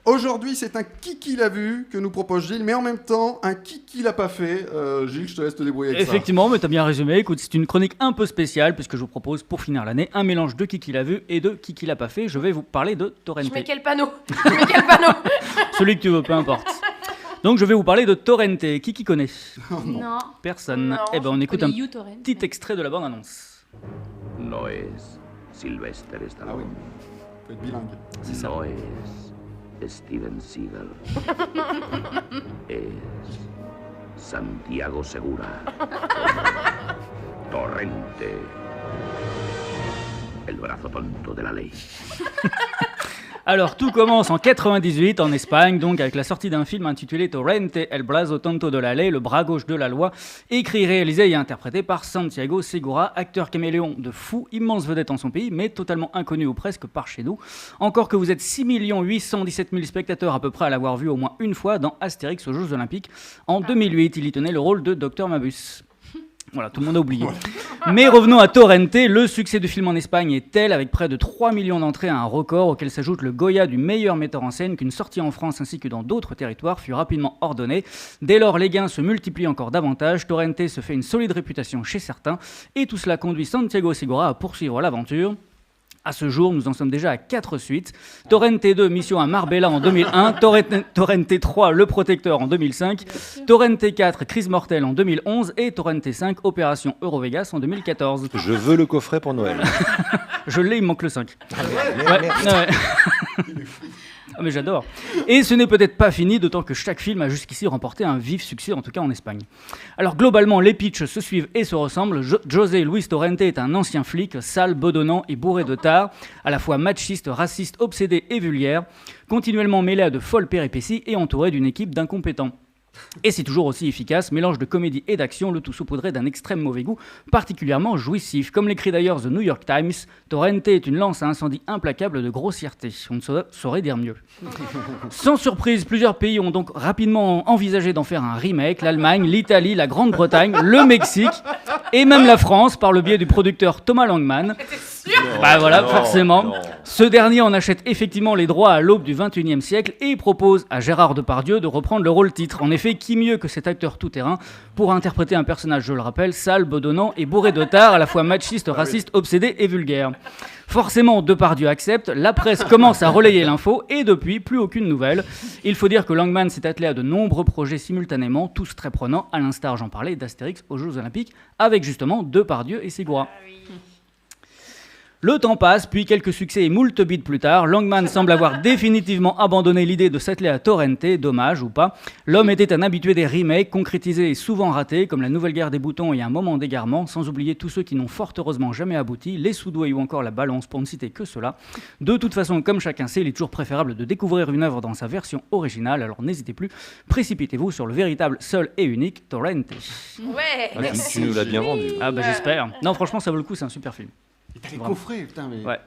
Aujourd'hui, c'est un qui l'a vu que nous propose Gilles, mais en même temps, un qui l'a pas fait. Gilles, je te laisse te débrouiller avec ça. Effectivement, mais t'as bien résumé. Écoute, c'est une chronique un peu spéciale puisque je vous propose pour finir l'année un mélange de qui l'a vu et de qui l'a pas fait. Je vais vous parler de Torrente. Je mets quel panneau? Celui que tu veux, peu importe. Donc je vais vous parler de Torrente. Qui connaît? Non. Personne. Non, Eh ben on écoute un uTorrent. petit extrait de la bande-annonce. No es Sylvester Ah oui, Stallone. faut être bilingue. No es Steven Seagal. Es Santiago Segura. Torrente. El brazo tonto de la ley. Alors tout commence en 98 en Espagne, donc avec la sortie d'un film intitulé Torrente, El brazo tonto de la ley, le bras gauche de la loi, écrit, réalisé et interprété par Santiago Segura, acteur caméléon de fou, immense vedette en son pays, mais totalement inconnu ou presque par chez nous. Encore que vous êtes 6 817 000 spectateurs à peu près à l'avoir vu au moins une fois dans Astérix aux Jeux Olympiques. En 2008, il y tenait le rôle de Dr Mabus. Voilà, tout le monde a oublié. Mais revenons à Torrente. Le succès du film en Espagne est tel, avec près de 3 millions d'entrées à un record, auquel s'ajoute le Goya du meilleur metteur en scène, qu'une sortie en France ainsi que dans d'autres territoires fut rapidement ordonnée. Dès lors, les gains se multiplient encore davantage. Torrente se fait une solide réputation chez certains, et tout cela conduit Santiago Segura à poursuivre l'aventure. À ce jour, nous en sommes déjà à 4 suites. Torrente 2, Mission à Marbella en 2001. Torrente 3, Le Protecteur en 2005. Torrente 4, Crise mortelle en 2011. Et Torrente 5, Opération Eurovegas en 2014. Je veux le coffret pour Noël. Je l'ai, il me manque le 5. Ouais. Ah, mais j'adore. Et ce n'est peut-être pas fini, d'autant que chaque film a jusqu'ici remporté un vif succès, en tout cas en Espagne. Alors globalement, les pitchs se suivent et se ressemblent. José Luis Torrente est un ancien flic, sale, bedonnant et bourré de tard, à la fois machiste, raciste, obsédé et vulgaire, continuellement mêlé à de folles péripéties et entouré d'une équipe d'incompétents. Et c'est toujours aussi efficace, mélange de comédie et d'action, le tout saupoudré d'un extrême mauvais goût, particulièrement jouissif. Comme l'écrit d'ailleurs The New York Times, Torrente est une lance à incendie implacable de grossièreté. On ne saurait dire mieux. Sans surprise, plusieurs pays ont donc rapidement envisagé d'en faire un remake. L'Allemagne, l'Italie, la Grande-Bretagne, le Mexique et même la France, par le biais du producteur Thomas Langman. Bah voilà, forcément. Ce dernier en achète effectivement les droits à l'aube du XXIe siècle et propose à Gérard Depardieu de reprendre le rôle titre. En effet, qui mieux que cet acteur tout-terrain pour interpréter un personnage, je le rappelle, sale, bedonnant et bourré de tard, à la fois machiste, raciste, obsédé et vulgaire. Forcément, Depardieu accepte, la presse commence à relayer l'info et depuis, plus aucune nouvelle. Il faut dire que Langman s'est attelé à de nombreux projets simultanément, tous très prenants, à l'instar, j'en parlais, d'Astérix aux Jeux Olympiques, avec justement Depardieu et Segura. Le temps passe, puis quelques succès et moult bides plus tard, Langman semble avoir définitivement abandonné l'idée de s'atteler à Torrente, dommage ou pas. L'homme était un habitué des remakes, concrétisés et souvent ratés, comme La Nouvelle Guerre des Boutons et Un Moment d'égarement, sans oublier tous ceux qui n'ont fort heureusement jamais abouti, Les Sous-doués ou encore La Balance, pour ne citer que cela. De toute façon, comme chacun sait, il est toujours préférable de découvrir une œuvre dans sa version originale, alors n'hésitez plus, précipitez-vous sur le véritable, seul et unique Torrente. Ouais. Tu nous l'as bien vendu. Ah bah j'espère. Non, franchement, ça vaut le coup, c'est un super film. Et t'as les coffrets, putain, mais... Ouais.